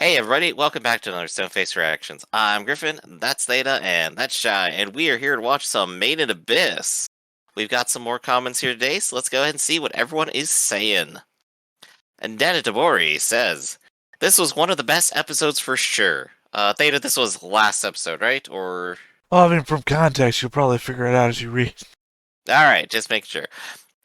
Hey everybody, welcome back to another Stoneface Reactions. I'm Griffin, that's Theta, and that's Shy, and we are here to watch some Made in Abyss. We've got some more comments here today, so let's go ahead and see what everyone is saying. And Dana Tabori says, this was one of the best episodes for sure. Theta, this was last episode, right? Or... Well, I mean, from context, you'll probably figure it out as you read. Alright, just make sure.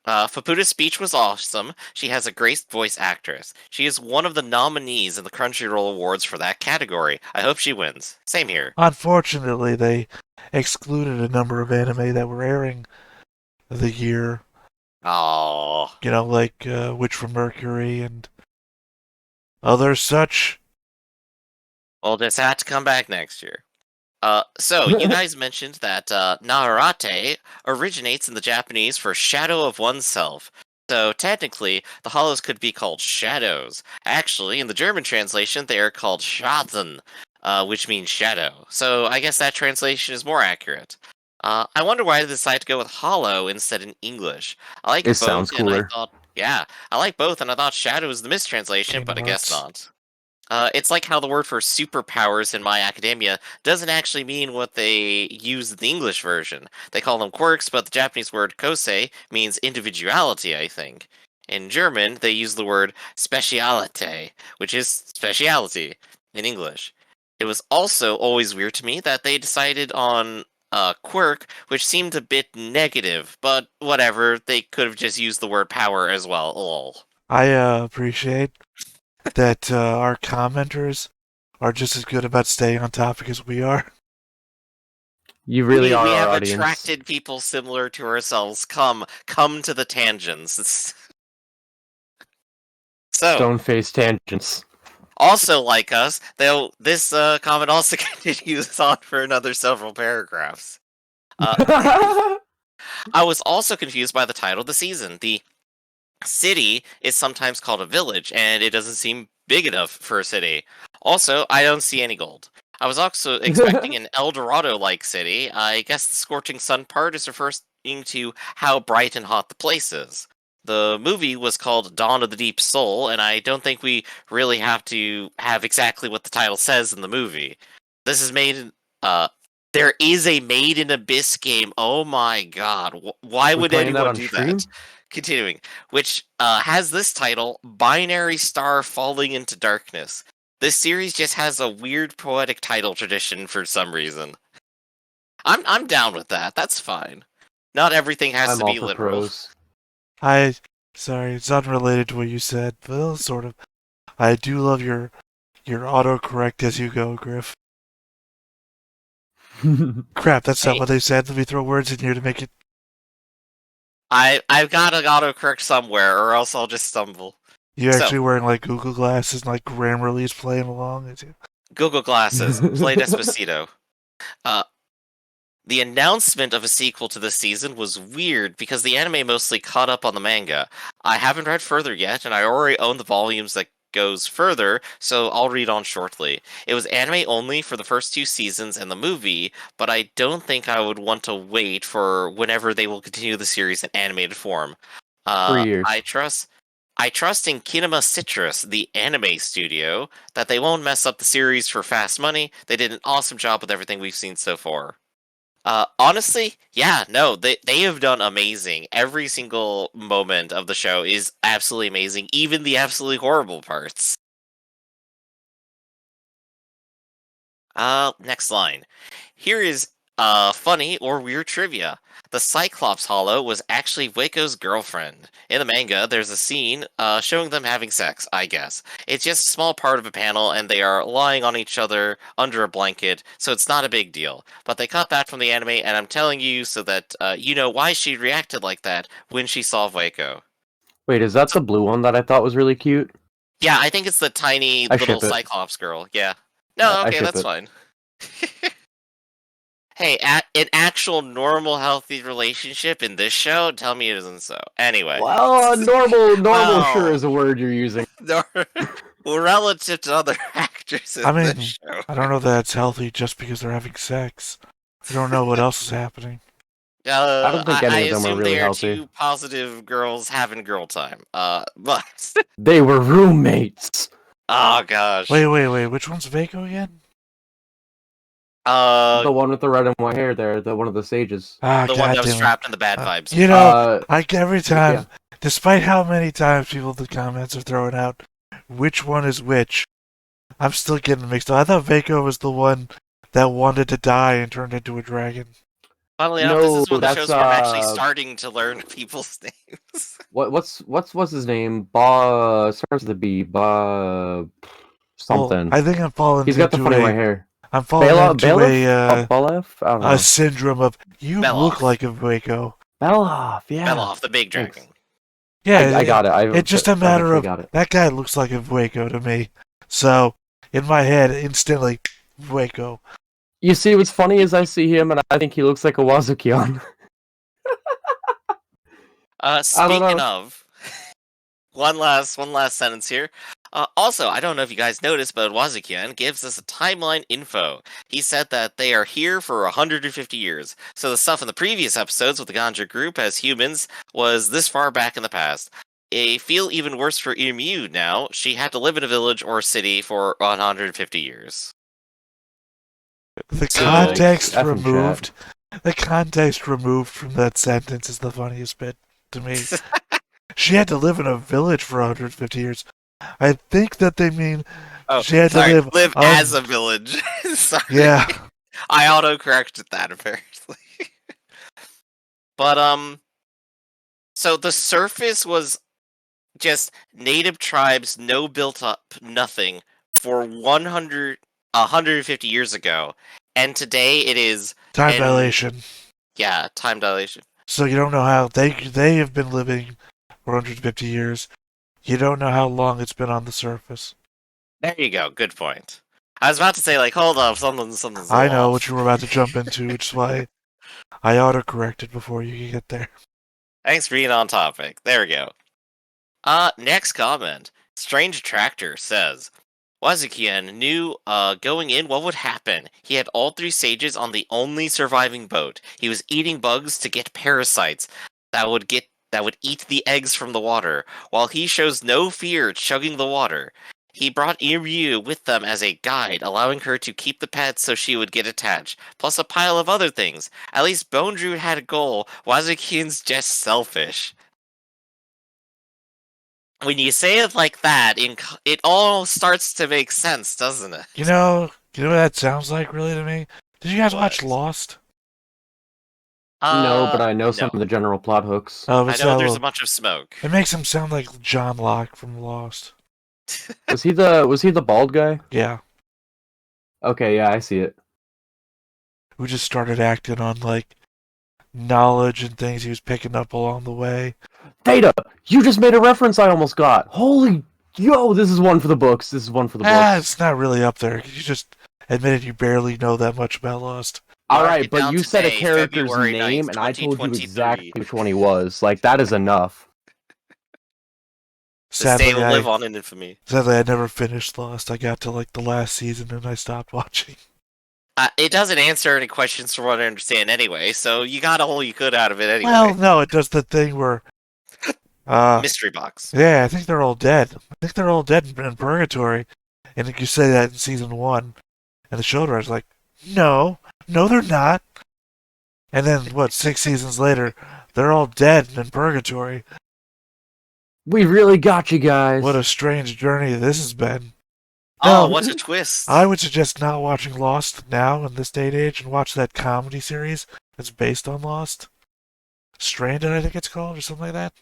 Faputa's speech was awesome. She has a great voice actress. She is one of the nominees in the Crunchyroll Awards for that category. I hope she wins. Same here. Unfortunately, they excluded a number of anime that were airing the year. Oh, You know, like Witch from Mercury and other such. well, just had to come back next year. So you guys mentioned that Naharate originates in the Japanese for shadow of oneself. So technically, the hollows could be called shadows. Actually, in the German translation, they are called Schatten, which means shadow. So I guess that translation is more accurate. I wonder why they decided to go with hollow instead in English. I like It both, sounds and I cooler. thought, yeah, I like both, and I thought shadow was the mistranslation, Kingdom but I guess Hearts. not. It's like how the word for superpowers in My Academia doesn't actually mean what they use in the English version. They call them quirks, but the Japanese word kosei means individuality, I think. In German, they use the word specialite, which is speciality in English. It was also always weird to me that they decided on quirk, which seemed a bit negative, but whatever, they could have just used the word power as well, lol. I appreciate that our commenters are just as good about staying on topic as we are. You really we are our have audience. attracted people similar to ourselves. Come to the tangents. So, Stone-faced tangents. also like us, this comment also continues on for another several paragraphs. I was also confused by the title of the season. The city is sometimes called a village, and it doesn't seem big enough for a city. Also, I don't see any gold. I was also expecting an El Dorado-like city. I guess the scorching sun part is referring to how bright and hot the place is. The movie was called Dawn of the Deep Soul, and I don't think we really have to have exactly what the title says in the movie. This is made in, there is a Made in Abyss game. Oh my god. Why would playing that anyone on do stream? that? Continuing, which has this title, Binary Star Falling into Darkness. This series just has a weird poetic title tradition for some reason. I'm down with that. That's fine. Not everything has I'm to all be for literal. pros. Sorry, it's unrelated to what you said, but sort of. I do love your autocorrect as you go, Griff. Crap, that's not Hey. what they said. Let me throw words in here to make it. I've got an autocorrect somewhere, or else I'll just stumble. You So- actually wearing like Google glasses and like Grammarly's playing along? Is it? Google Glasses, play Despacito. The announcement of a sequel to this season was weird because the anime mostly caught up on the manga. I haven't read further yet, and I already own the volumes that goes further, so I'll read on shortly. It was anime only for the first 2 seasons and the movie, but I don't think I would want to wait for whenever they will continue the series in animated form. 3 years. I trust in Kinema Citrus, the anime studio, that they won't mess up the series for fast money. They did an awesome job with everything we've seen so far. Honestly, yeah, no, they have done amazing. Every single moment of the show is absolutely amazing, even the absolutely horrible parts. Next line. Here is funny or weird trivia. The Cyclops Hollow was actually Waco's girlfriend. In the manga, there's a scene showing them having sex, I guess. It's just a small part of a panel, and they are lying on each other under a blanket, so it's not a big deal. But they cut that from the anime, and I'm telling you so that you know why she reacted like that when she saw Waco. Wait, is that the blue one that I thought was really cute? Yeah, I think it's the tiny I little ship it. Cyclops girl. Yeah. No, I okay, ship that's it. fine. Hey, an actual normal, healthy relationship in this show? Tell me it isn't so. Anyway. Well, normal Wow. sure is a word you're using. Relative to other actors in I mean, this show. I don't know that it's healthy just because they're having sex. We don't know what else is happening. I don't think any of them are assume really they are healthy. 2 positive girls having girl time. But They were roommates. Oh gosh. Wait. Which one's Vaco again? The one with the red and white hair there, one of the sages. Ah, the one that was goddamn it. trapped in the bad vibes. You know, every time, yeah. despite how many times people in the comments are throwing out which one is which, I'm still getting mixed up. I thought Vaco was the one that wanted to die and turned into a dragon. Funnily enough, this is one of the shows where I'm actually starting to learn people's names. What's his name? Starts with a B. Something. Well, I think I'm falling. He's got the funny white hair. I'm falling into a syndrome of you Beloff. look like a Vaco. Beloff, yeah. Beloff, the big dragon. Thanks. Yeah, I got it. It's just a matter of that guy looks like a Vaco to me. So in my head, instantly, Vaco. You see, what's funny is I see him and I think he looks like a Wazukion. Speaking of, one last sentence here. Also, I don't know if you guys noticed, but Wazukian gives us a timeline info. He said that they are here for 150 years. So the stuff in the previous episodes with the Ganja group as humans was this far back in the past. I feel even worse for Irmu now. She had to live in a village or city for 150 years. The context removed. The context removed from that sentence is the funniest bit to me. She had to live in a village for 150 years. I think that they mean she had to live as a village. Sorry. Yeah. I auto-corrected that, apparently. But, so the surface was just native tribes, no built up, nothing, for 150 years ago. And today it is... Time dilation. Yeah, time dilation. So you don't know how... They have been living for 150 years. You don't know how long it's been on the surface. There you go. Good point. I was about to say, like, hold up, something's I know off. what you were about to jump into, which is why I auto-corrected before you could get there. Thanks for being on topic. There we go. Next comment. Strange Tractor says, Wazukian knew, going in what would happen. He had all 3 sages on the only surviving boat. He was eating bugs to get parasites that would eat the eggs from the water, while he shows no fear chugging the water. He brought Iryu with them as a guide, allowing her to keep the pets so she would get attached, plus a pile of other things. At least Bone Druid had a goal. Wazukian's just selfish. When you say it like that, it all starts to make sense, doesn't it? You know what that sounds like, really, to me? Did you guys watch Lost? No, but I know some of the general plot hooks. Oh, I know there's a bunch of smoke. It makes him sound like John Locke from Lost. Was he the bald guy? Yeah. Okay, yeah, I see it. Who just started acting on, like, knowledge and things he was picking up along the way. Theta! You just made a reference I almost got! Holy... Yo, this is one for the books. This is one for the books. It's not really up there. You just admitted you barely know that much about Lost. Alright, but you said a character's name, and I told you exactly which one he was. Like, that is enough. Sadly, will live on in infamy. Sadly, I never finished Lost. I got to, like, the last season and I stopped watching. It doesn't answer any questions from what I understand anyway, so you got all you could out of it anyway. Well, no, it does the thing where... mystery box. Yeah, I think they're all dead. I think they're all dead in purgatory. And you say that in season 1. And the showrunner's like, no, they're not. And then, 6 seasons later, they're all dead in purgatory. We really got you guys. What a strange journey this has been. Oh, what's a twist? I would suggest not watching Lost now in this day and age and watch that comedy series that's based on Lost. Stranded, I think it's called, or something like that.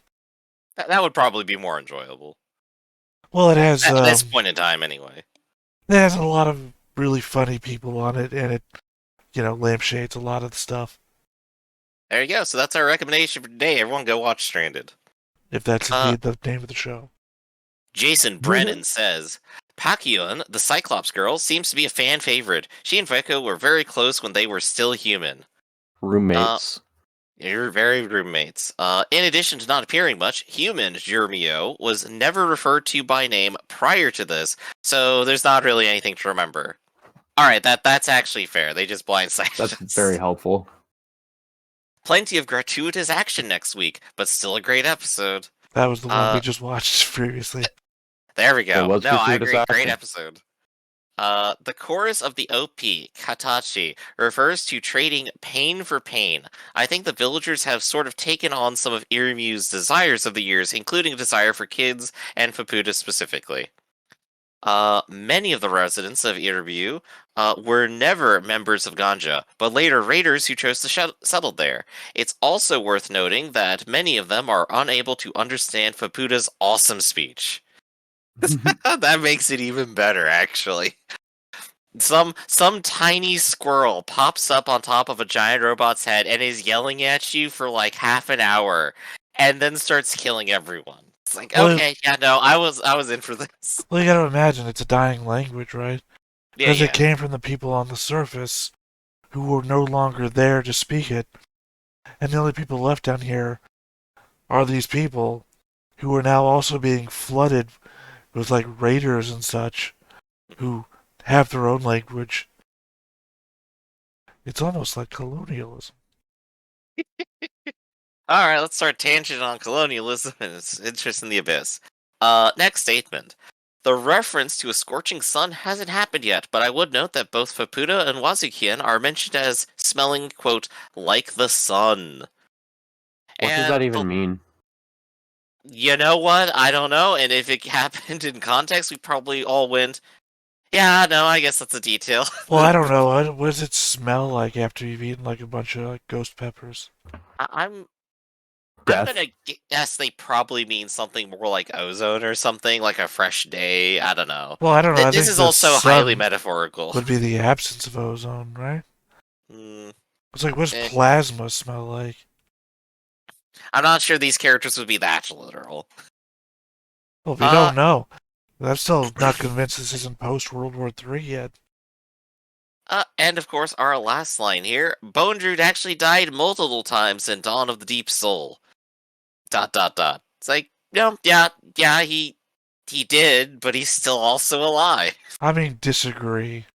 That would probably be more enjoyable. Well, it has... At this point in time, anyway. It has a lot of really funny people on it, and it, lampshades a lot of the stuff. There you go. So that's our recommendation for today. Everyone go watch Stranded. If that's indeed the name of the show. Jason Brennan says, Pakyun, the Cyclops girl, seems to be a fan favorite. She and Veko were very close when they were still human. Roommates. You're very roommates. In addition to not appearing much, human Jermio was never referred to by name prior to this, so there's not really anything to remember. Alright, that's actually fair. They just blindsided us. That's very helpful. Plenty of gratuitous action next week, but still a great episode. That was the one we just watched previously. There we It go. was No, I gratuitous agree. Great acting. episode. The chorus of the OP, Katachi, refers to trading pain for pain. I think the villagers have sort of taken on some of Irimu's desires of the years, including a desire for kids and Faputa specifically. Many of the residents of Irimu were never members of Ganja, but later raiders who chose to settle there. It's also worth noting that many of them are unable to understand Faputa's awesome speech. That makes it even better, actually. Some tiny squirrel pops up on top of a giant robot's head and is yelling at you for like half an hour, and then starts killing everyone. It's like, Well, okay, yeah, no, I was in for this. well, you gotta imagine it's a dying language, right? Yeah, Because it yeah. came from the people on the surface who were no longer there to speak it, and the only people left down here are these people who are now also being flooded with like raiders and such who have their own language. It's almost like colonialism. All right, let's start tangent on colonialism and its interest in the abyss. Next statement. The reference to a scorching sun hasn't happened yet, but I would note that both Faputa and Wazukian are mentioned as smelling, quote, like the sun. What does And that even mean? you know what? I don't know. And if it happened in context, we probably all went, yeah, no, I guess that's a detail. Well, I don't know. What does it smell like after you've eaten like a bunch of like ghost peppers? I'm Death. gonna guess they probably mean something more like ozone or something, like a fresh day. I don't know. Well, I don't know. I This think is the also highly sun metaphorical. would be the absence of ozone, right? Mm, It's like, what does eh. plasma smell like? I'm not sure these characters would be that literal. Well, we don't know. I'm still not convinced this isn't post World War III yet. And of course, our last line here: Bone Druid actually died multiple times in Dawn of the Deep Soul. ... It's like, no, yeah, he did, but he's still also alive. I mean, disagree.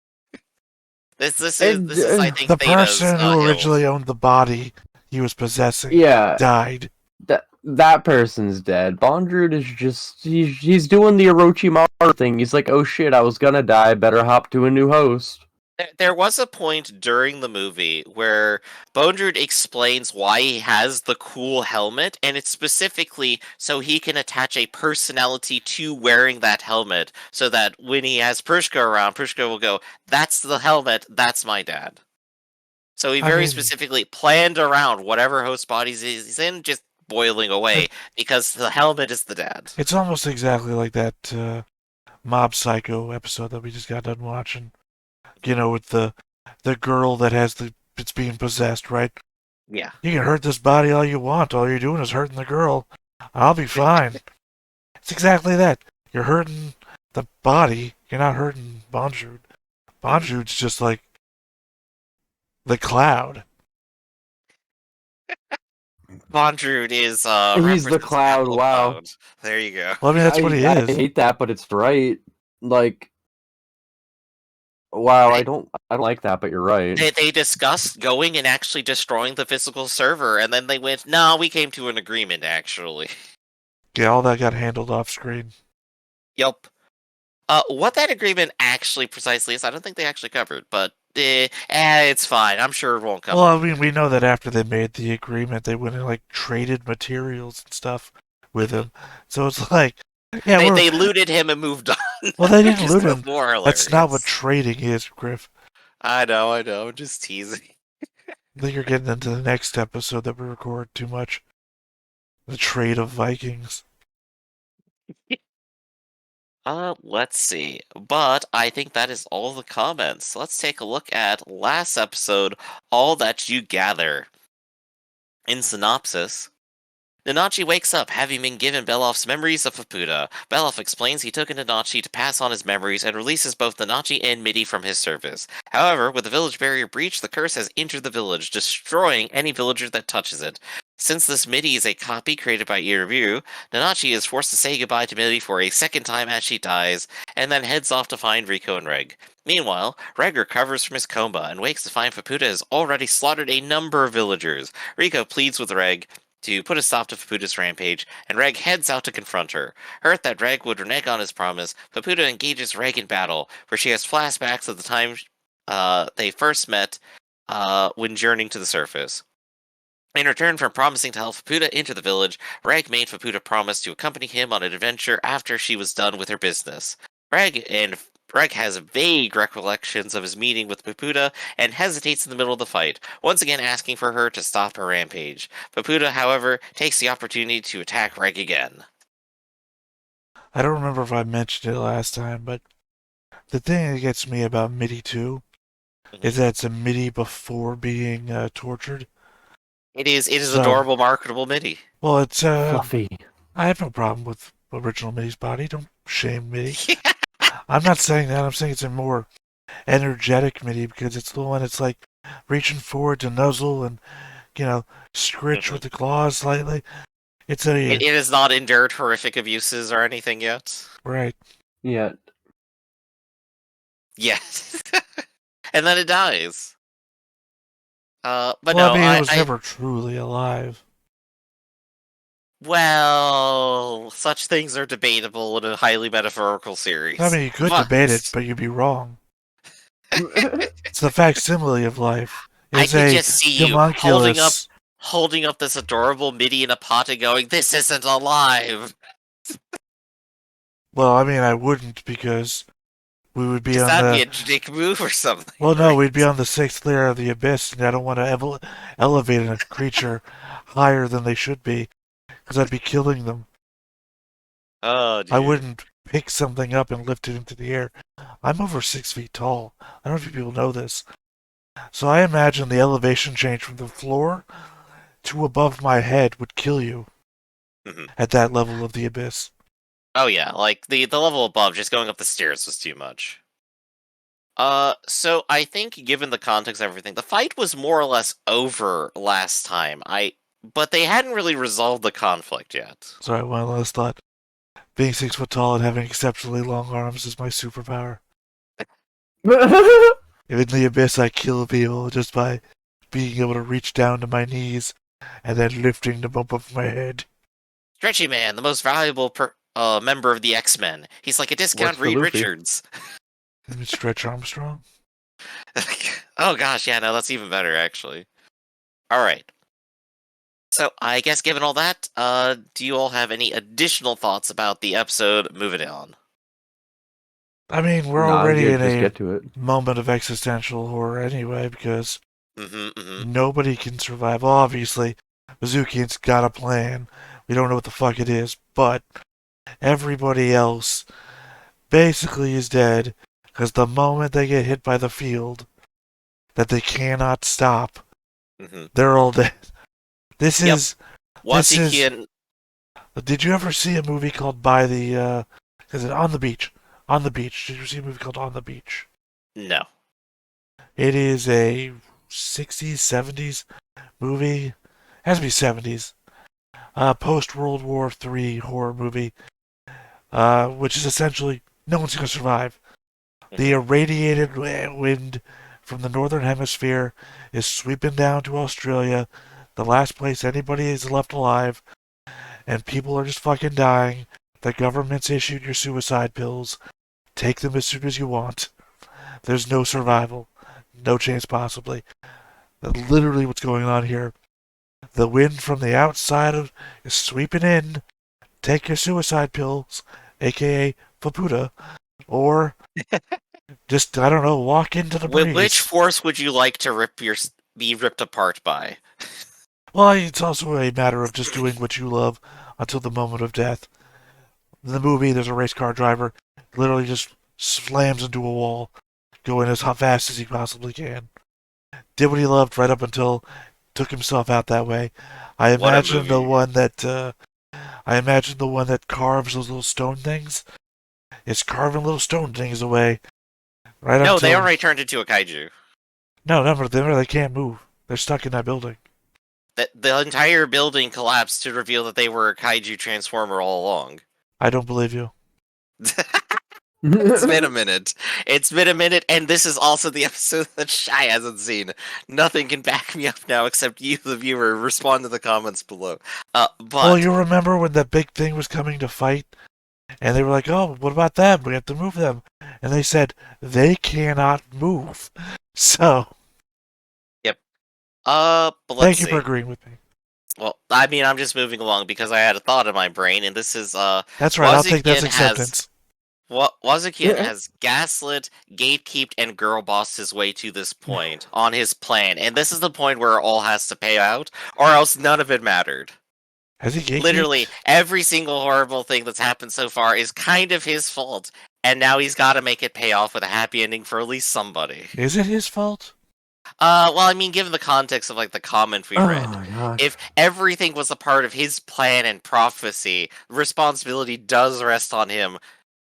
This is I think The Theta's person who hill. originally owned the body he was possessing Yeah, died. that person's dead. Bondrewd is just he's doing the Orochimaru thing. He's like, oh shit, I was gonna die. Better hop to a new host. There was a point during the movie where Bondrewd explains why he has the cool helmet, and it's specifically so he can attach a personality to wearing that helmet, so that when he has Prishka around, Prishka will go, "That's the helmet, that's my dad." So he very specifically planned around whatever host bodies he's in, just boiling away, because the helmet is the dad. It's almost exactly like that Mob Psycho episode that we just got done watching. You know, with the girl that has it's being possessed, right? Yeah. You can hurt this body all you want. All you're doing is hurting the girl. I'll be fine. It's exactly that. You're hurting the body. You're not hurting Bondrewd. Bondrewd's just like the cloud. Bondrewd is He's the cloud. Wow. Cloud. There you go. Well, I mean, that's what he I is. hate that, but it's right. Like, wow, I don't like that, but you're right. They discussed going and actually destroying the physical server, and then they went, "No, we came to an agreement, actually." Yeah, all that got handled off screen. Yup. What that agreement actually precisely is, I don't think they actually covered, but it's fine. I'm sure it won't come. Well, I mean, we know that after they made the agreement, they went and like traded materials and stuff with him. So it's like, yeah, they looted him and moved on. Well, they didn't loot him. That's not what trading is, Griff. I know. I'm just teasing. I think you're getting into the next episode that we record too much. The trade of Vikings. Let's see. But I think that is all the comments. Let's take a look at last episode, All That You Gather. In synopsis, Nanachi wakes up having been given Belof's memories of Faputa. Belof explains he took Nanachi to pass on his memories and releases both Nanachi and Midi from his service. However, with the village barrier breached, the curse has entered the village, destroying any villager that touches it. Since this Midi is a copy created by Iribu, Nanachi is forced to say goodbye to Midi for a second time as she dies, and then heads off to find Riko and Reg. Meanwhile, Reg recovers from his coma and wakes to find Faputa has already slaughtered a number of villagers. Riko pleads with Reg, to put a stop to Paputa's rampage, and Reg heads out to confront her. Hurt that Reg would renege on his promise, Paputa engages Reg in battle, where she has flashbacks of the time they first met when journeying to the surface. In return for promising to help Paputa into the village, Reg made Paputa promise to accompany him on an adventure after she was done with her business. Reg has vague recollections of his meeting with Paputa and hesitates in the middle of the fight, once again asking for her to stop her rampage. Paputa, however, takes the opportunity to attack Reg again. I don't remember if I mentioned it last time, but the thing that gets me about MIDI 2 is that it's a MIDI before being tortured. It is adorable, marketable MIDI. Well, it's Fluffy. I have no problem with original MIDI's body. Don't shame MIDI. I'm not saying that. I'm saying it's a more energetic MIDI because it's the one that's like reaching forward to nuzzle and, scritch with the claws slightly. It has not endured horrific abuses or anything yet. Right. Yeah. Yes. And then it dies. But well, no, I mean, it was never truly alive. Well, such things are debatable in a highly metaphorical series. I mean, you could debate it, but you'd be wrong. It's the facsimile of life. I can just see you holding up this adorable MIDI in a pot and going, "This isn't alive." Well, I mean, I wouldn't because we would be on that'd be a dick move or something. Well, no, we'd be on the 6th layer of the abyss, and I don't want to elevate a creature higher than they should be, because I'd be killing them. Oh, dude. I wouldn't pick something up and lift it into the air. I'm over 6 feet tall. I don't know if people know this. So I imagine the elevation change from the floor to above my head would kill you at that level of the abyss. Oh yeah, like the level above, just going up the stairs was too much. So I think given the context of everything, the fight was more or less over last time. But they hadn't really resolved the conflict yet. Sorry, one last thought. Being 6 foot tall and having exceptionally long arms is my superpower. In the abyss, I kill people just by being able to reach down to my knees and then lifting them up my head. Stretchy Man, the most valuable member of the X-Men. He's like a discount Reed Richards. Stretch Armstrong? Oh gosh, yeah, no, that's even better, actually. Alright. So, I guess given all that, do you all have any additional thoughts about the episode moving on? I mean, we're already in a moment of existential horror anyway, because nobody can survive. Well, obviously, Bazookian's got a plan. We don't know what the fuck it is, but everybody else basically is dead, because the moment they get hit by the field that they cannot stop, they're all dead. This is... Did you ever see a movie called is it On the Beach? On the Beach. Did you see a movie called On the Beach? No. It is a 60s, 70s movie. It has to be 70s. Post-World War III horror movie. Which is essentially no one's going to survive. The irradiated wind from the northern hemisphere is sweeping down to Australia, the last place anybody is left alive, and people are just fucking dying. The government's issued your suicide pills. Take them as soon as you want. There's no survival. No chance possibly. That's literally what's going on here. The wind from the outside is sweeping in. Take your suicide pills, aka Paputa, or just, I don't know, walk into the breeze. Which force would you like to be ripped apart by? Well, it's also a matter of just doing what you love until the moment of death. In the movie, there's a race car driver, literally just slams into a wall, going as fast as he possibly can. Did what he loved right up until took himself out that way. I imagine the one that carves those little stone things is carving little stone things away. No, they already turned into a kaiju. No, remember, they can't move. They're stuck in that building. The entire building collapsed to reveal that they were a kaiju transformer all along. I don't believe you. It's been a minute. It's been a minute, and this is also the episode that Shy hasn't seen. Nothing can back me up now except you, the viewer. Respond to the comments below. Well, But you remember when that big thing was coming to fight? And they were like, oh, what about them? We have to move them. And they said, they cannot move. So, but let's thank you see. for agreeing with me. Well, I mean, I'm just moving along because I had a thought in my brain, and this is That's right, I'll take that as Wazukian has- acceptance. Wazukian has gaslit, gatekeeped, and girl bossed his way to this point on his plan, and this is the point where it all has to pay out, or else none of it mattered. Has he gatekeeped? Literally, every single horrible thing that's happened so far is kind of his fault, and now he's got to make it pay off with a happy ending for at least somebody. Is it his fault? Well, I mean, given the context of like the comment we read, my gosh. if everything was a part of his plan and prophecy, responsibility does rest on him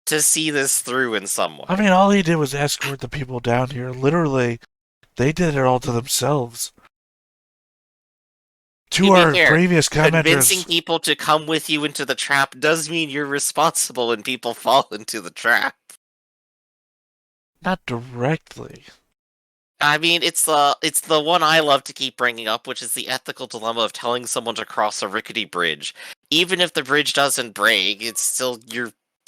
to see this through in some way. I mean, all he did was escort the people down here. Literally, they did it all to themselves. To be our fair, previous convincing commenters, people to come with you into the trap does mean you're responsible when people fall into the trap. not directly. I mean, it's the one I love to keep bringing up, which is the ethical dilemma of telling someone to cross a rickety bridge. Even if the bridge doesn't break, it's still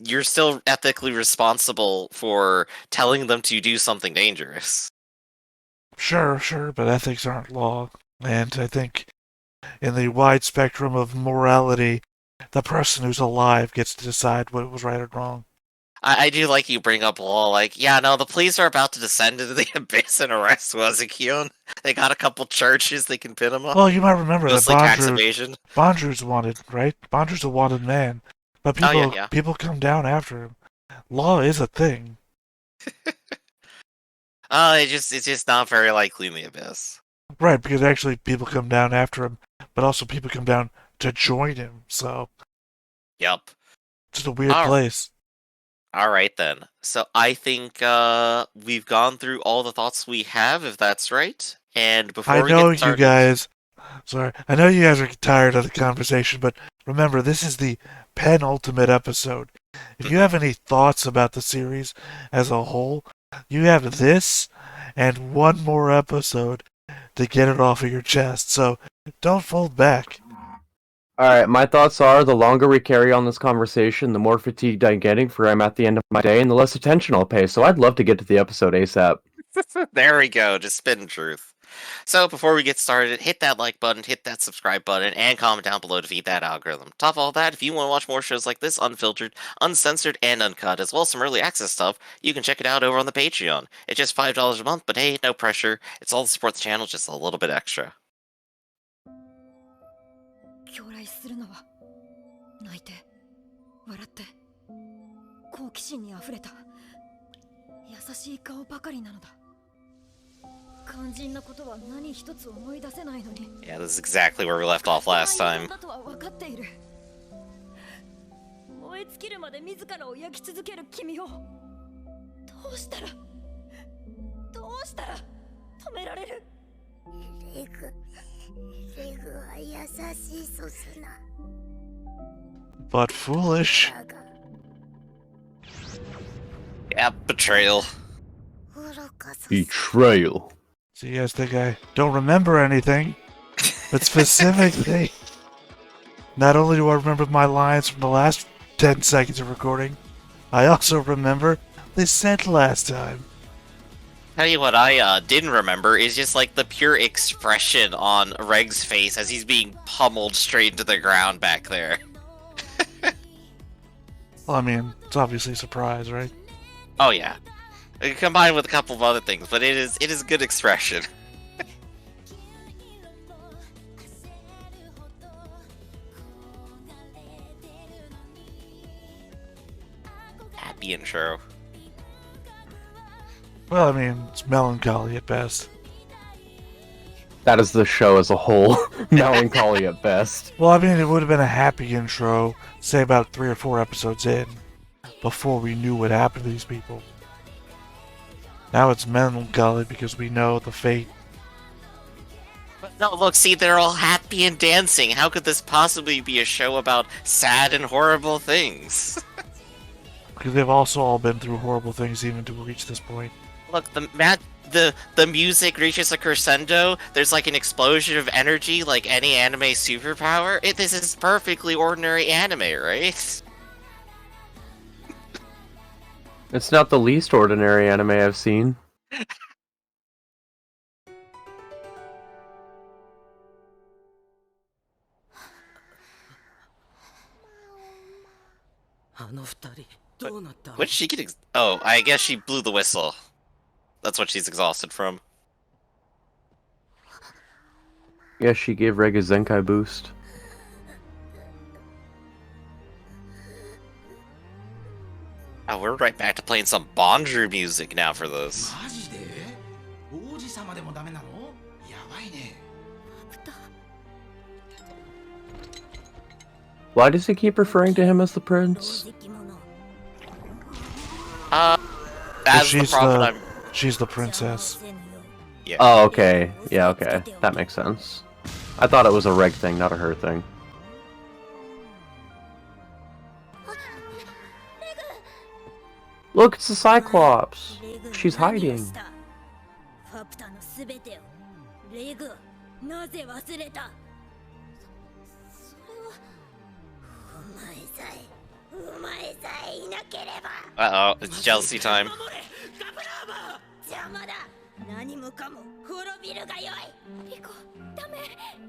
you're still ethically responsible for telling them to do something dangerous. Sure, but ethics aren't law. And I think in the wide spectrum of morality, the person who's alive gets to decide what was right or wrong. I do like you bring up law, like, yeah, no, the police are about to descend into the abyss and arrest Wazukion. They got a couple charges they can pin him up. Well, you might remember that Mostly tax evasion. Bondru's wanted, right? Bondru's a wanted man. But yeah. people come down after him. Law is a thing. It's just not very likely in the abyss. Right, because actually people come down after him, but also people come down to join him, so Yep. it's just a weird Alright. place. Alright then. So I think we've gone through all the thoughts we have, if that's right. And before I we know get started, you guys are tired of the conversation, but remember, this is the penultimate episode. If you have any thoughts about the series as a whole, you have this and one more episode to get it off of your chest, so don't fold back. Alright, my thoughts are the longer we carry on this conversation, the more fatigued I'm getting for I'm at the end of my day, and the less attention I'll pay, so I'd love to get to the episode ASAP. There we go, just spitting truth. So before we get started, hit that like button, hit that subscribe button, and comment down below to feed that algorithm. Top of all that, if you want to watch more shows like this, unfiltered, uncensored, and uncut, as well as some early access stuff, you can check it out over on the Patreon. It's just $5 a month, but hey, no pressure. It's all to support the channel, just a little bit extra. 狂来するのは泣いて笑って好奇心にあふれた優しい顔ばかりなのだ肝心なことは何一つ思い出せないのに Yeah, this is exactly where we left off last time. だとは分かっている燃え尽きるまで自らを焼き続ける君をどうしたら止められるレグは優しいソスな But foolish. Yeah, betrayal. Betrayal. So you guys think I don't remember anything, but specifically, not only do I remember my lines from the last 10 seconds of recording, I also remember they said last time. Tell you what I didn't remember is just like the pure expression on Reg's face as he's being pummeled straight into the ground back there. Well, I mean, it's obviously a surprise, right? Oh yeah. Combined with a couple of other things, but it is good expression. Happy intro. Well, I mean, it's melancholy at best. That is the show as a whole. Melancholy at best. Well, I mean, it would have been a happy intro, say about 3 or 4 episodes in, before we knew what happened to these people. Now it's melancholy because we know the fate. But no, look, see, they're all happy and dancing. How could this possibly be a show about sad and horrible things? Because they've also all been through horrible things even to reach this point. Look, the music reaches a crescendo. There's like an explosion of energy, like any anime superpower. This is perfectly ordinary anime, right? It's not the least ordinary anime I've seen. What did she get? Oh, I guess she blew the whistle. That's what she's exhausted from. Yeah, she gave Reg a Zenkai boost. Oh, we're right back to playing some Bondru music now for this. Why does he keep referring to him as the prince? That's the problem. She's the princess. Yeah. Oh, okay. Yeah, okay. That makes sense. I thought it was a Reg thing, not a her thing. Look, it's the Cyclops! She's hiding. Uh-oh, it's jealousy time. 何もかも滅びるがよい。リコ、ダメ、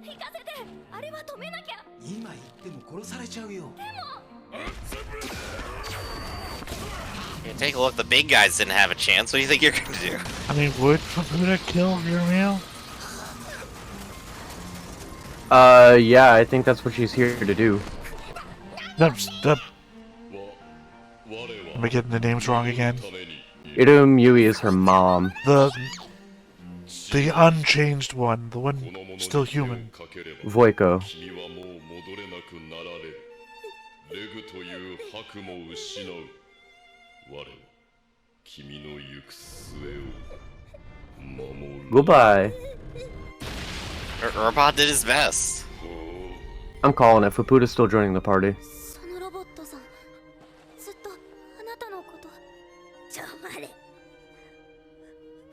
行かせて。あれは止めなきゃ。今言っても殺されちゃうよ。でも。Yeah, take a look. The big guys didn't have a chance. What do you think you're gonna do? I mean, would Fukuda kill Uriel? Yeah, I think that's what she's here to do. Am I getting the names wrong again? Irum Yui is her mom. The unchanged one, the one still human. Voiko. Goodbye. Robot did his best. I'm calling it. Fupuda's still joining the party. そのロボットさん、ずっとあなたのこと。ちょまれ。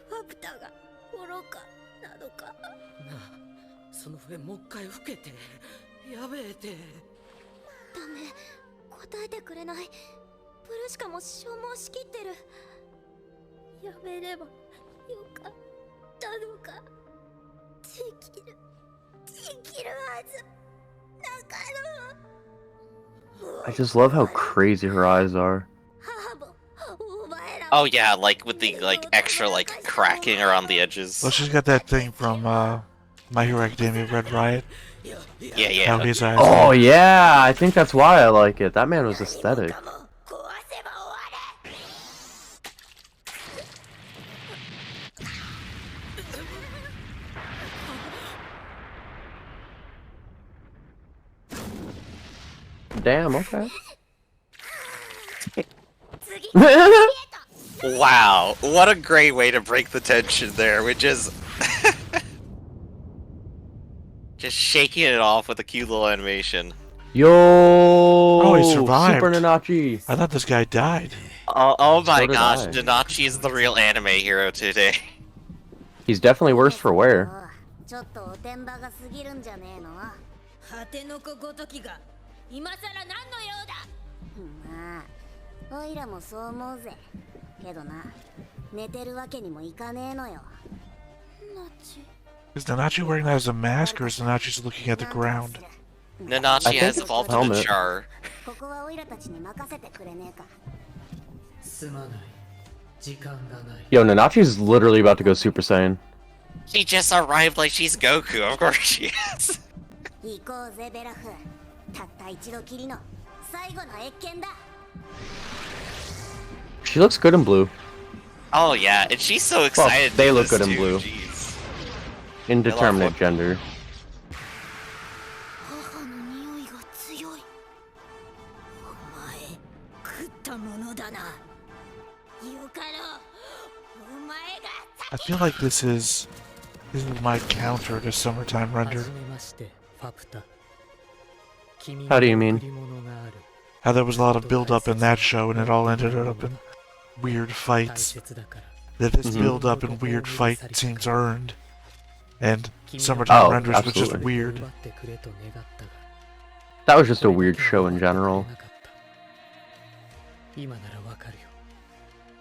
ファプタが愚かなどか。なあ、その笛もう一回吹けて。やべえて。ダメ、答えてくれない。ブルシカも消耗しきってる。やめればよかったのか。できるはず。 I just love how crazy her eyes are. Oh yeah, like with the extra cracking around the edges. Well, she's got that thing from My Hero Academia Red Riot. Yeah. How his eyes Oh are. yeah, I think that's why I like it. That man was aesthetic. Damn, okay. Wow, what a great way to break the tension there, which is just shaking it off with a cute little animation. Yo! Oh, he survived. Super Nanachi! I thought this guy died. Oh my So did gosh, I. Nanachi is the real anime hero today. He's definitely worse for wear. ちょっとおてんばが過ぎるんじゃねえの。果てのこごときが今さら何の用だ。まあ、おいらもそう思うぜ。けどな、寝てるわけにもいかねえのよ。ナチ。Is Nanachi wearing that as a mask, or is Nanachi just looking at the ground? Nanachi has it's evolved the into helmet. Char. ここはおいらたちに任せてくれねえか。すまない。時間がない。 Yo, Nanachi's literally about to go Super Saiyan. She just arrived like she's Goku, of course she is. 行こうぜベラフ。たった一度きりの最後の謁見だ。 She looks good in blue. Oh yeah, and she's so excited. they to look this good in too, blue. jeez. Indeterminate gender. 母の匂いが強い。お前食ったものだな。よかろう。お前が。 I feel like this is my counter to Summertime Render. はじめまして、ファプタ。君 How do you mean? 贈り物がある。how there was a lot of build-up in that show, and it all ended up in weird fights. That this build-up and weird fight seems earned, and Summertime Oh, Renders was just absolutely. weird. That was just a weird show in general. 今ならわかるよ。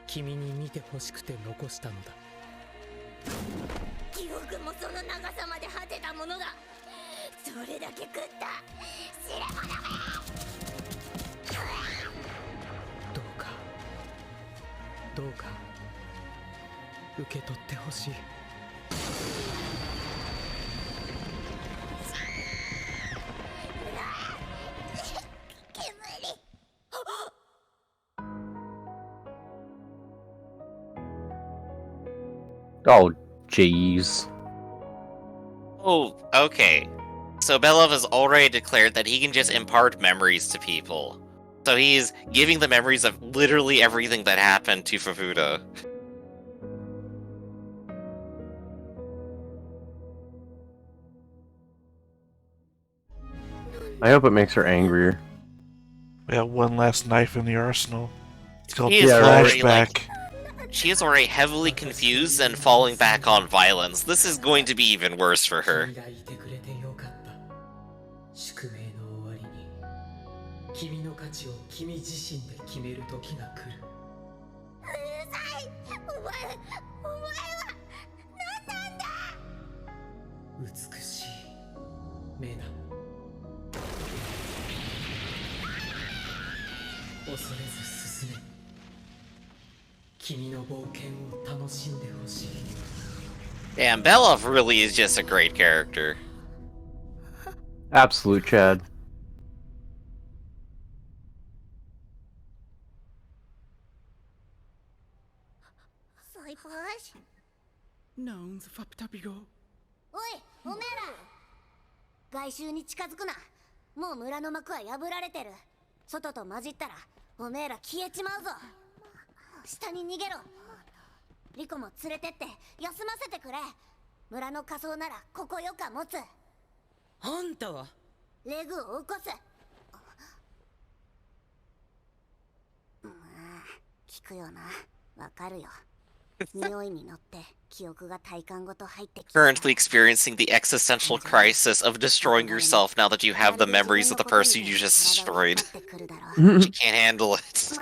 君に見てほしくて残したのだ。記憶もその長さまで果てたものだ。それだけ食った知ればだめ。どうかどうか受け取ってほしい。Oh, jeez. Oh, okay. So Belov has already declared that he can just impart memories to people. So he's giving the memories of literally everything that happened to Fufuda. I hope it makes her angrier. We have one last knife in the arsenal. It's called He is already, Flashback. She is already heavily confused and falling back on violence. This is going to be even worse for her. 君がいてくれてよかった。宿命の終わりに君の価値を君自身で決める時が来る。お前は何なんだ。美しい目だ。恐れず進め。君の冒険を楽しんでほしい。Damn, Belov really is just a great character. Absolute Chad. Nouns Faptabio. おい、おめえら。外周に近づくな。もう村の幕は破られてる。外と混じったら、おめえら消えちまうぞ。下に逃げろ。リコも連れてって休ませてくれ。村の仮装ならここよか持つ。あんたはレグを起こす。まあ、聞くよな。わかるよ。匂いに乗って記憶が体感ごと入ってきた。 Currently experiencing the existential crisis of destroying yourself now that you have the memories of the person you just destroyed. She can't handle it.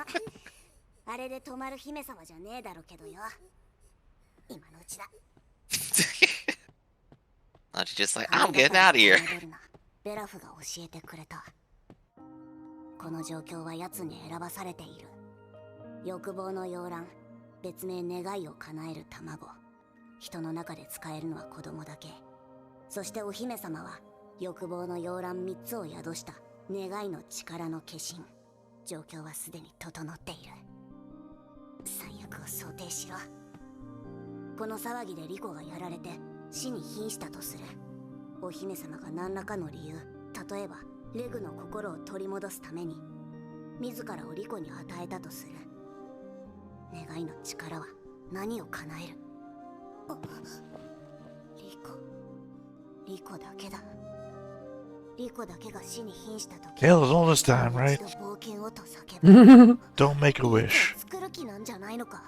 あれで止まる姫様じゃねえだろうけどよ。今のうちだ。Not just like, I'm getting out of here. ベラフが教えてくれた。この状況は奴に選ばされている。欲望の洋卵、別名願いを叶える卵。人の中で使えるのは子供だけ。そしてお姫様は欲望の洋卵3つを宿した願いの力の化身。状況はすでに整っている。最悪を想定しろ。この騒ぎでリコがやられて死に瀕したとする。お姫様が何らかの理由、例えばレグの心を取り戻すために自らをリコに与えたとする。願いの力は何を叶える？リコだけだ。リコだけが死に瀕した時、 Hell is all this time, right? 冒険をと叫ぶ。 Don't make a wish. 作る気なんじゃないのか。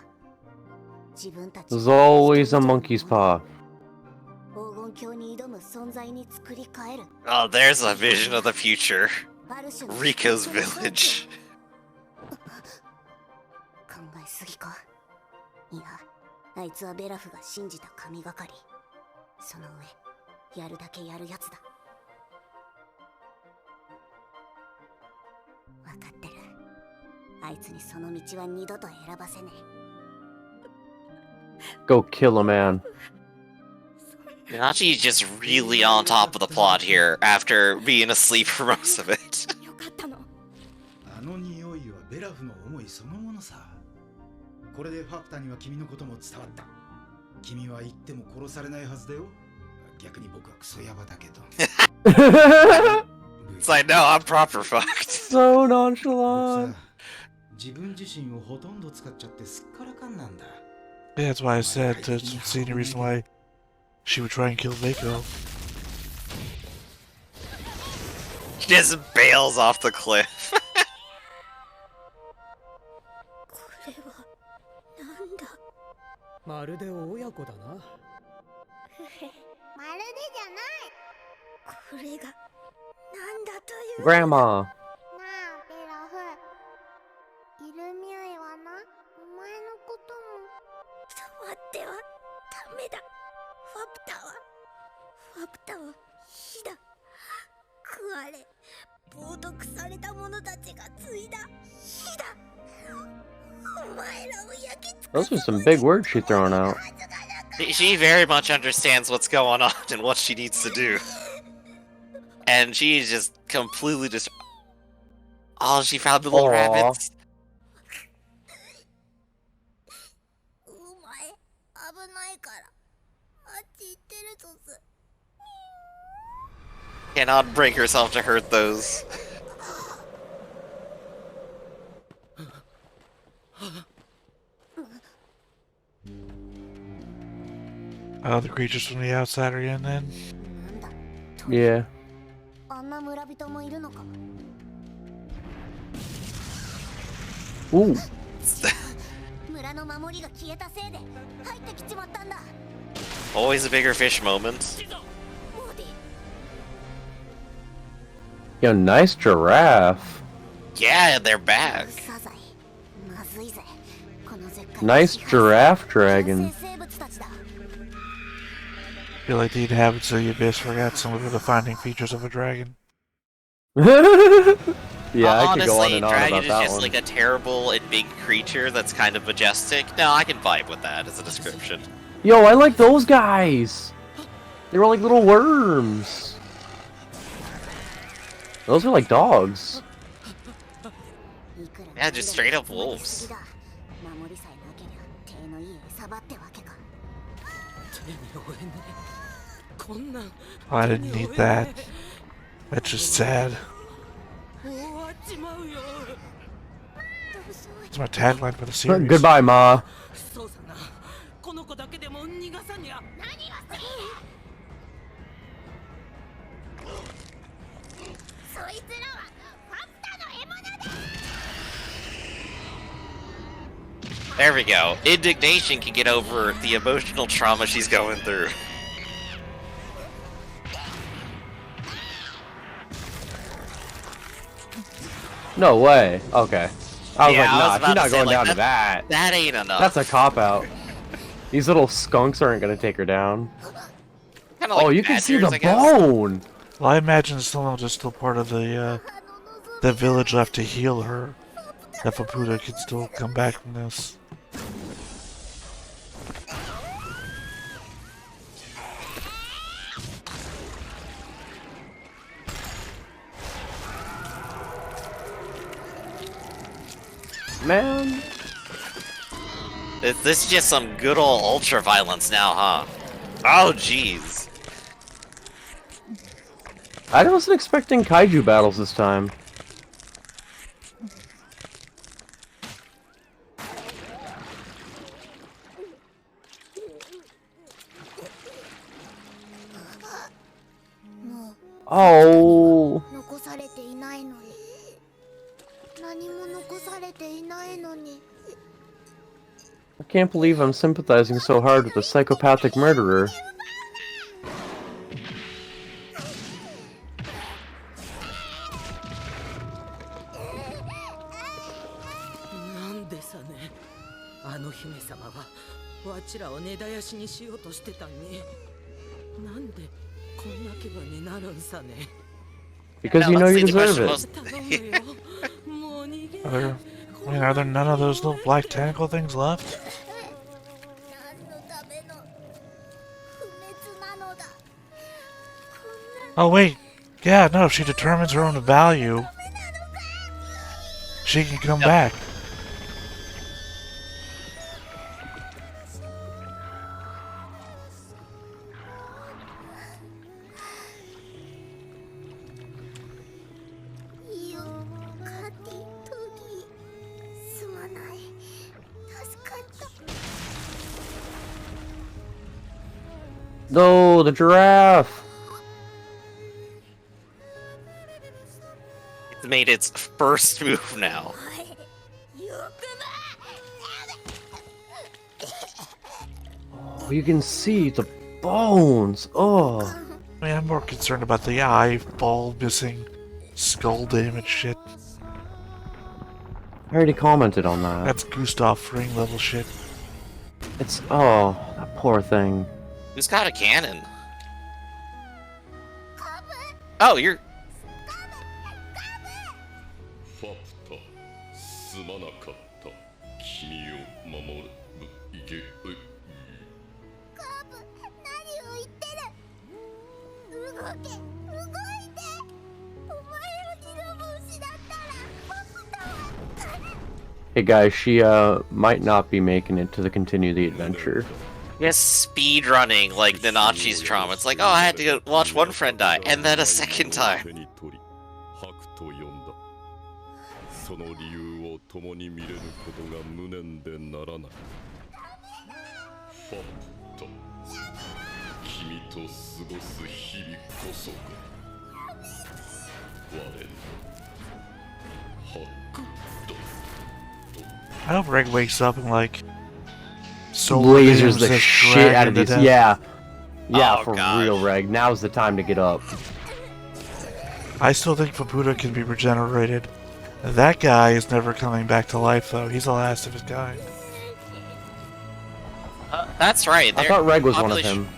自分たち There's always a monkey's paw. 黄金鏡に挑む存在に作り変える。 Oh, there's a vision of the future. ある種の Rika's village. 考えすぎか。いや、あいつはベラフが信じた神がかり。その上、やるだけやるやつだ。わかってる。あいつにその道は二度と選ばせねえ。 Go kill a man. Nachi's just really on top of the plot here after being asleep for most of it. よかったの。あの匂いはベラフの思いそのものさ。これでファプタには君のことも伝わった。君は言っても殺されないはずだよ。逆に僕はクソヤバだけど。 It's like, no, I'm proper fucked. So 僕 nonchalant. さ、自分自身をほとんど使っちゃってすっからかんなんだ。 Yeah, that's why I said there's see any reason why she would try and kill Vaco. She just bails off the cliff. まるで親子だな。まるでじゃない。これがなんだという。 Grandma. なあベラフ、イルミアイはな、お前のことも触ってはダメだ。ファプタは火だ。食われ冒涜された者たちが継いだ火だ。お前らを焼き尽く Those are some big words she throwing out. She very much understands what's going on and what she needs to do. And she's just completely just... Oh, she found the little Aw. rabbits. お前危ないからあっち行ってるぞす。 Cannot bring herself to hurt those. Oh, the creatures from the outside are in then? なんだ Yeah. あんな村人もいるのか。 Ooh. 村の守りが消えたせいで入ってきちまったんだ。 Always a bigger fish moment. モーディ Yo, nice giraffe. Yeah, they're back. サザエまずいぜ。この絶海 Nice giraffe dragon. 生物たちだ。 I feel like the inhabitants of the abyss forgot some of the defining features of a dragon. Yeah, I could go on Honestly, and on dragon about is that just one. like a terrible and big creature that's kind of majestic. No, I can vibe with that as a description. Yo, I like those guys. They were like little worms. Those are like dogs. Yeah, just straight up wolves. 守りさえなけりゃ手のいい餌場ってわけか。手に負えねえ。こんなん Oh, I didn't need that. That's just sad. 終わっちまうよ。 It's my tagline for the series. Goodbye, Ma. そうさな。この子だけでも逃がさにゃ。何がせそいつらはファプタの獲物だ。 There we go. Indignation can get over the emotional trauma she's going through. No way. Okay. I was Yeah, like, I was nah, about she's to not say, going like, down to that. That ain't enough. That's a cop-out. These little skunks aren't gonna take her down. Kinda like Oh, you can see the badgers, I guess. bone! Well, I imagine someone is still part of the village left to heal her. That Faputa can still come back from this. Man. This is just some good old ultra violence now, huh? Oh, jeez. I wasn't expecting kaiju battles this time. Oh. 残されていないのに。何も残されていないのに。 I can't believe I'm sympathizing so hard with a psychopathic murderer. なんでさね。あの姫様はわちらを根絶やしにしようとしてたんに。なんでこんな気分になるんさね。 Because you know you deserve it. 頼むよ。もう逃げ。 Are there none of those little black tentacle things left? 何のための不滅なのだ。 Oh wait, yeah, no, if she determines her own value, she can come back. No, the giraffe. It's made its first move now. You can see the bones. Oh. I mean, I'm more concerned about the eyeball missing, skull damage shit. I already commented on that. That's Gustav Fring level shit. It's oh, that poor thing. Who's got a cannon? Oh, you're. Hey guys, she might not be making it to continue the adventure. Yes, speed running like Nanachi's trauma. It's like, oh, I had to go watch one friend die, and then a second time. I hope Reg wakes up and like Lasers the this shit out of dragon to these. death. Yeah. Yeah, Oh, for gosh. real, Reg. Now's the time to get up. I still think Faputa can be regenerated. That guy is never coming back to life though. He's the last of his kind. That's right. I thought Reg was one of him.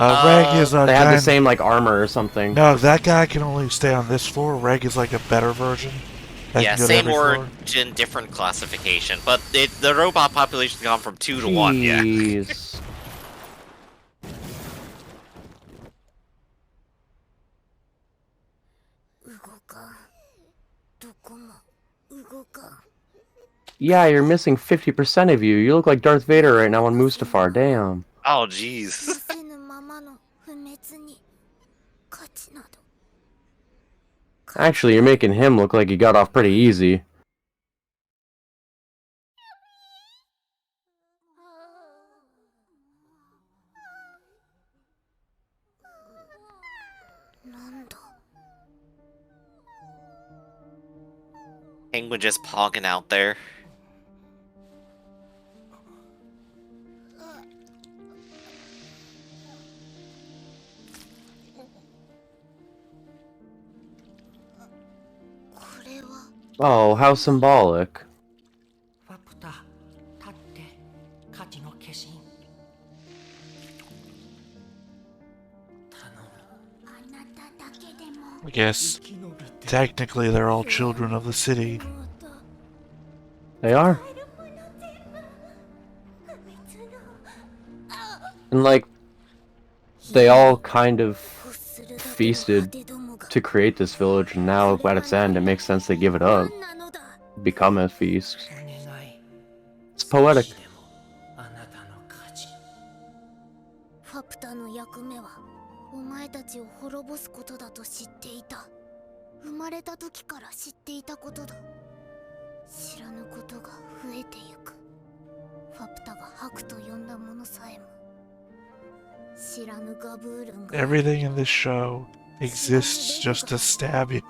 Reg is a They had guy. the same like armor or something. No, that guy can only stay on this floor. Reg is like a better version. That Yeah, can go to same every floor. origin, different classification, but the robot population's gone from 2 to 1. Yeah. Jeez. Yeah, you're missing 50% of you. You look like Darth Vader right now on Mustafar. Damn. Oh, jeez. Actually, you're making him look like he got off pretty easy. Penguin just pogging out there. Oh, how symbolic. ファプタ、立って価値の化身。頼む。 I guess technically they're all children of the city. They are. And like, they all kind of feasted to create this village, and now at its end, it makes sense they give it up. Become a feast. It's poetic. あなたの価値。ファプタの役目はお前たちを滅ぼすことだと知っていた。生まれた時から知っていたことだ。知らぬことが増えてゆく。ファプタが白と呼んだものさえも。知らぬガブールンが。 Everything in this show exists just to stab you.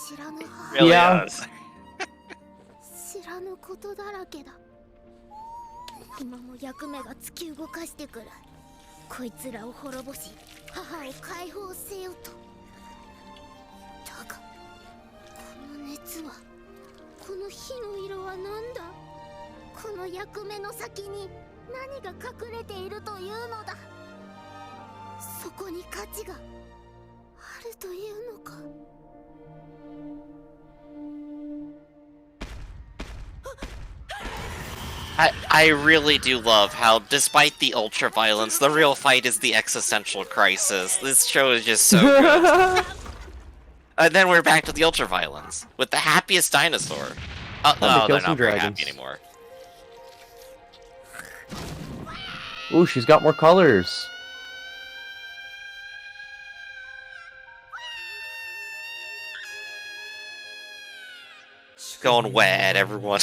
知らぬ母 Really Yeah. does. 知らぬことだらけだ。今も役目が突き動かしてくる。こいつらを滅ぼし、母を解放せよと。だが、この熱は、この火の色は何だ？この役目の先に何が隠れているというのだ。そこに価値があるというのか。 I really do love how, despite the ultra violence, the real fight is the existential crisis. This show is just so good. And then we're back to the ultra violence with the happiest dinosaur. Time to Oh, kill they're some not very dragons. happy anymore. Ooh, she's got more colors. Going wet, everyone.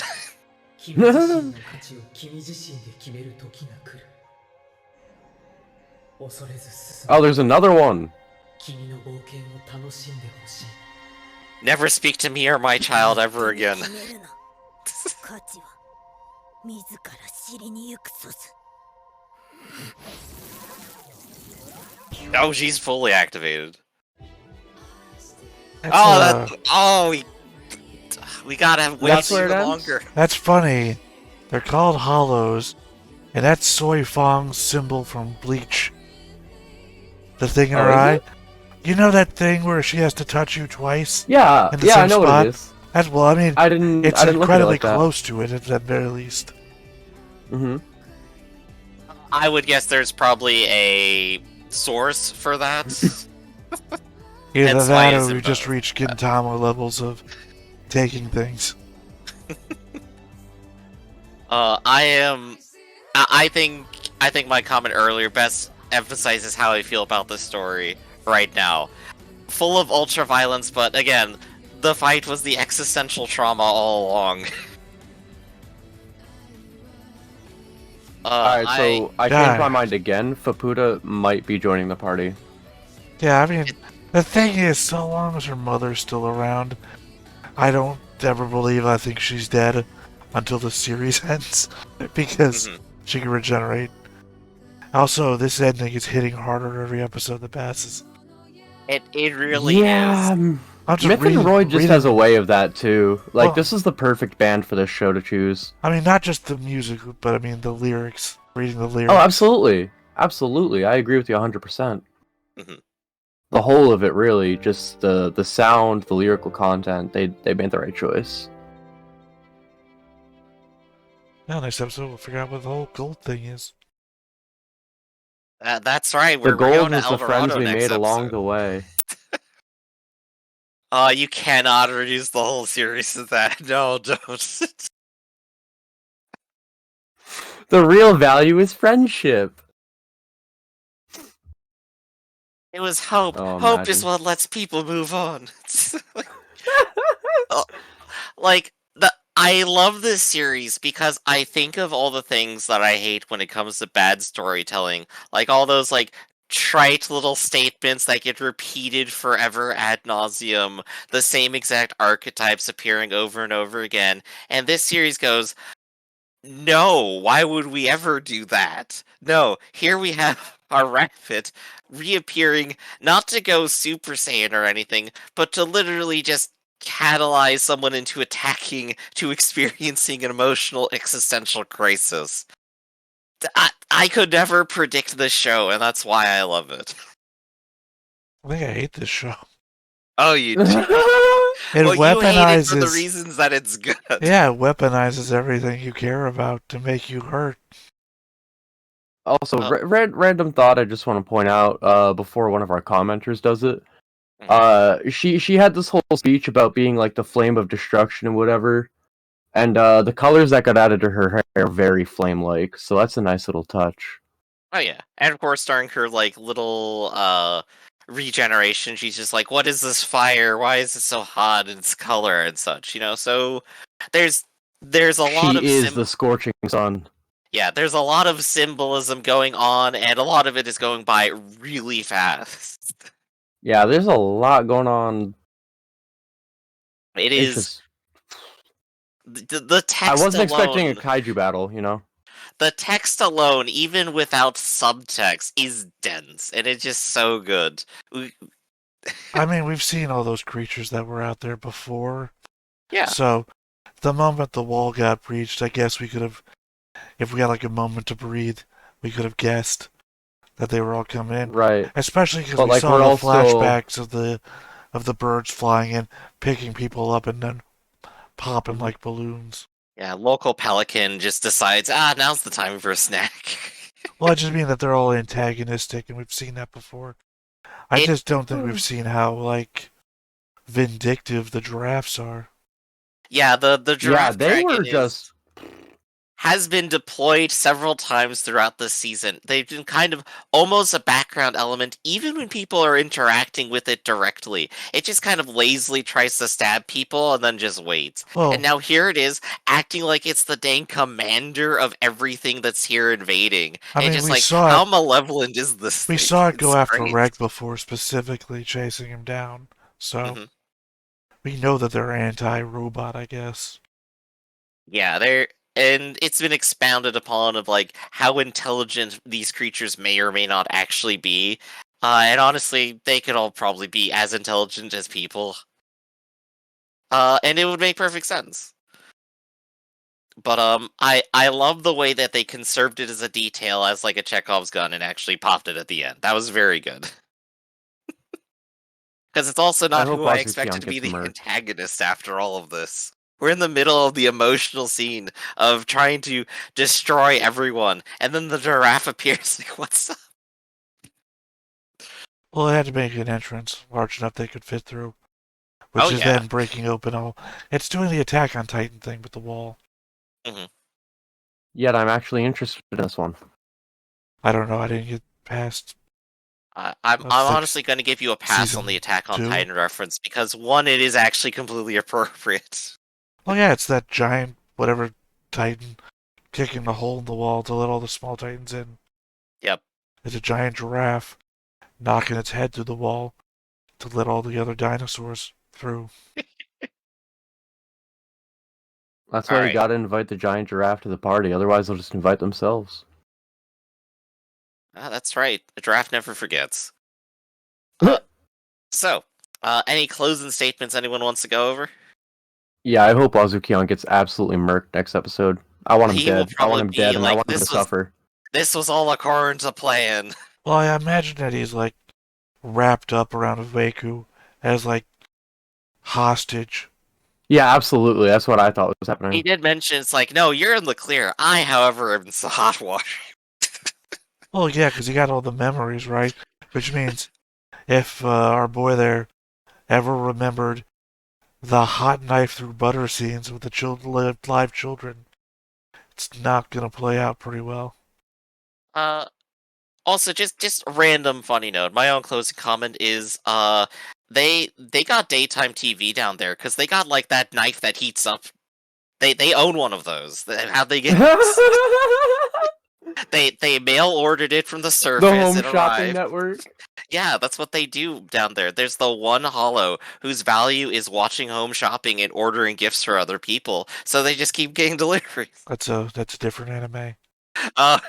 君自身の価値を君自身で決める時が来る。恐れず進む。 Oh, there's another one. 君の冒険を楽しんでほしい。 Never speak to me or my child ever again. 決めるな。価値は自ら知りに行くそず。Oh, she's fully activated. That's, We gotta wait That's where even it ends? longer. that's funny. They're called hollows, and that's Soy Fong's symbol from Bleach. The thing in her is eye. it? You know that thing where she has to touch you twice? Yeah, In the yeah, same I know spot? what it is. That's, well, I mean, I didn't. it's I didn't look at it incredibly like that. close to it at the very least. Mm-hmm. I would guess there's probably a source for that. Either Hence that why or it's we in just both. reached Gintama levels of taking things. I think my comment earlier best emphasizes how I feel about this story right now. Full of ultra violence, but again, the fight was the existential trauma all along. Alright, so I Yeah. changed my mind again. Faputa might be joining the party. Yeah, I mean, the thing is, so long as her mother's still around, I don't ever believe I think she's dead until the series ends, because she can regenerate. Also, this ending is hitting harder every episode that passes. It really Yeah, is. I'm just Myth reading, and Roy just reading- has a way of that too. Like, Well- this is the perfect band for this show to choose. I mean, not just the music, but I mean the lyrics. Reading the lyrics. Oh, absolutely. Absolutely. I agree with you 100%. Mhm. The whole of it, really. Just the sound, the lyrical content, they made the right choice. Yeah, next episode we'll figure out what the whole gold thing is. That's right. The We're gold going is to the friends Eldorado we next made along episode. the way. You cannot reduce the whole series to that. No, don't. The real value is friendship. It was hope. Oh, Hope is imagine. what lets people move on. Like I love this series because I think of all the things that I hate when it comes to bad storytelling, like all those like trite little statements that get repeated forever ad nauseum, the same exact archetypes appearing over and over again. And this series goes, no, why would we ever do that? No, here we have our Rapid reappearing, not to go Super Saiyan or anything, but to literally just catalyze someone into attacking, to experiencing an emotional existential crisis. I could never predict this show, and that's why I love it. I think I hate this show. Oh, you do? It Well, you hate it for the weaponizes. reasons that it's good. Yeah, it weaponizes everything you care about to make you hurt. Also, random thought I just want to point out before one of our commenters does it. She had this whole speech about being like the flame of destruction and whatever, and the colors that got added to her hair are very flame-like, so that's a nice little touch. Oh yeah, and of course during her like little regeneration, she's just like, "What is this fire? Why is it so hot? And its color and such." You know, so there's a lot She of is the scorching sun. yeah, there's a lot of symbolism going on, and a lot of it is going by really fast. Yeah, there's a lot going on. It It's is just... the text. I wasn't alone, expecting a kaiju battle, you know? The text alone, even without subtext, is dense, and it's just so good. I mean, we've seen all those creatures that were out there before. Yeah. So, the moment the wall got breached, I guess we could have, if we had like a moment to breathe, we could have guessed that they were all coming in. Right. Especially because But, we like, saw we're the also... flashbacks of the birds flying in, picking people up, and then popping like balloons. Yeah, local pelican just decides, now's the time for a snack. Well, I just mean that they're all antagonistic, and we've seen that before. I just don't think we've seen how, like, vindictive the giraffes are. Yeah, the giraffe they were dragon just... has been deployed several times throughout the season. They've been kind of almost a background element, even when people are interacting with it directly. It just kind of lazily tries to stab people and then just waits. Well, And now here it is, acting like it's the dang commander of everything that's here invading. I And mean, just we like, saw how it- malevolent is this we thing? saw it go It's after great. Reg before, specifically chasing him down. So, Mhm. we know that they're anti-robot, I guess. Yeah, they're and it's been expounded upon of like how intelligent these creatures may or may not actually be. And honestly, they could all probably be as intelligent as people. And it would make perfect sense. But I love the way that they conserved it as a detail as like a Chekhov's gun and actually popped it at the end. That was very good. Because it's also not hope who I Azuki-yan expected to be gets the murked. antagonist after all of this. We're in the middle of the emotional scene of trying to destroy everyone, and then the giraffe appears. Like, what's up? Well, it had to make an entrance large enough they could fit through, which Oh, is yeah. then breaking open all. It's doing the Attack on Titan thing with the wall. Yet I'm actually interested in this one. I don't know. I didn't get past. I'm That's like honestly going to give you a pass on season the Attack on 2. Titan reference because one, it is actually completely appropriate. Well, yeah, it's that giant whatever Titan kicking a hole in the wall to let all the small Titans in. Yep. It's a giant giraffe knocking its head through the wall to let all the other dinosaurs through. That's why you Alright. gotta invite the giant giraffe to the party, otherwise they'll just invite themselves. That's right. The giraffe never forgets. So, any closing statements anyone wants to go over? Yeah, I hope Azuki-yan gets absolutely murked next episode. I want him He will dead. I want him probably dead, be and I like, want him to suffer. This was all according to plan. Well, I imagine that he's like wrapped up around a Vaku as like hostage. Yeah, absolutely. That's what I thought was He happening. did mention it's like, no, you're in the clear. I, however, am in the hot water. Well, yeah, because he got all the memories, right? Which means if our boy there ever remembered the hot knife through butter scenes with the live children, it's not gonna play out pretty well. Also, just a random funny note. My own closing comment is, they got daytime TV down there because they got like that knife that heats up. They own one of those. How'd they get? They mail ordered it from the surface. The home it shopping arrived. network. Yeah, that's what they do down there. There's the one hollow whose value is watching home shopping and ordering gifts for other people. So they just keep getting deliveries. That's a different anime. Uh,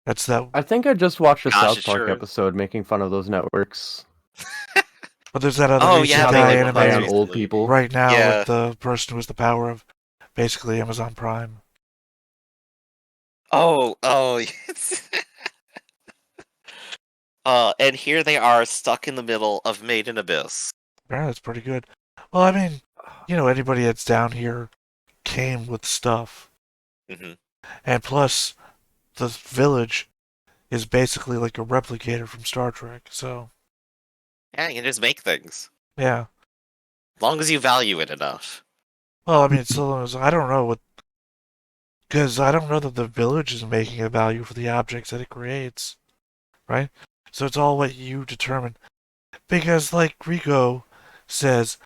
That's that. I think I just watched a Gosh, South it Park sure is. episode making fun of those networks. But there's that other Oh, recent yeah, How they they guy like like play on anime old recently. people. right now Yeah. with the person who has the power of basically Amazon Prime. Oh, yes. And here they are stuck in the middle of Made in Abyss. Yeah, that's pretty good. Well, I mean, anybody that's down here came with stuff. hmm And plus, the village is basically like a replicator from Star Trek. So, Yeah, you can just make things. yeah. As long as you value it enough. Well, I mean, I don't know what. Because I don't know that the village is making a value for the objects that it creates. Right? So it's all what you determine. Because, like Rico says,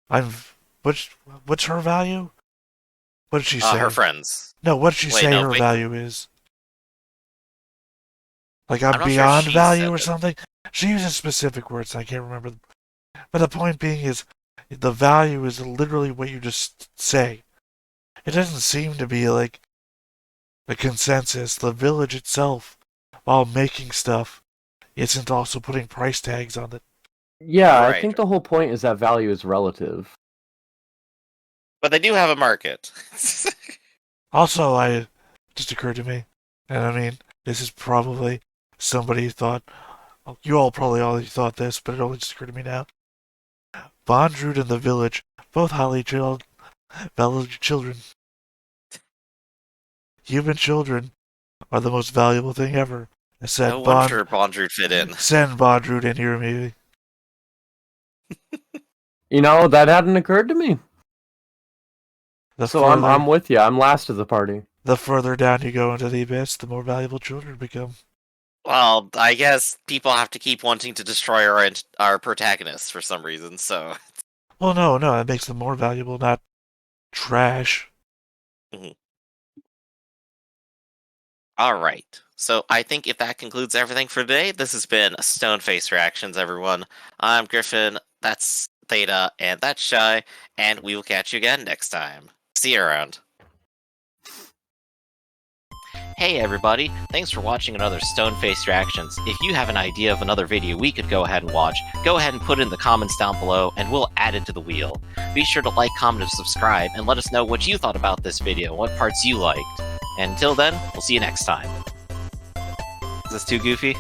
what's her value? What did she say? Her friends. No, what did she Wait, say no, her wait. value is? Like I'm I'm not sure beyond she value said or it. something? She uses specific words, I can't remember. But the point being is, the value is literally what you just say. It doesn't seem to be like a consensus. The village itself, while making stuff, isn't also putting price tags on it. Yeah, I Right. think the whole point is that value is relative. But they do have a market. Also, it just occurred to me, and I mean, this is probably somebody thought, you all probably already thought this, but it only just occurred to me now. Bondrewd and the village, both highly valued children. Human children are the most valuable thing ever. No wonder Bondrewd fit in. Send Bondrewd in here immediately. That hadn't occurred to me. So I'm with you. I'm last of the party. The further down you go into the abyss, the more valuable children become. Well, I guess people have to keep wanting to destroy our protagonists for some reason, so... Well, no, it makes them more valuable, not trash. Alright, so I think if that concludes everything for today, this has been Stoneface Reactions, everyone. I'm Griffin, that's Theta, and that's Shy, and we will catch you again next time. See you around. Hey everybody, thanks for watching another Stone-Faced Reactions. If you have an idea of another video we could go ahead and watch, go ahead and put it in the comments down below and we'll add it to the wheel. Be sure to like, comment, and subscribe, and let us know what you thought about this video, what parts you liked. And until then, we'll see you next time. Is this too goofy?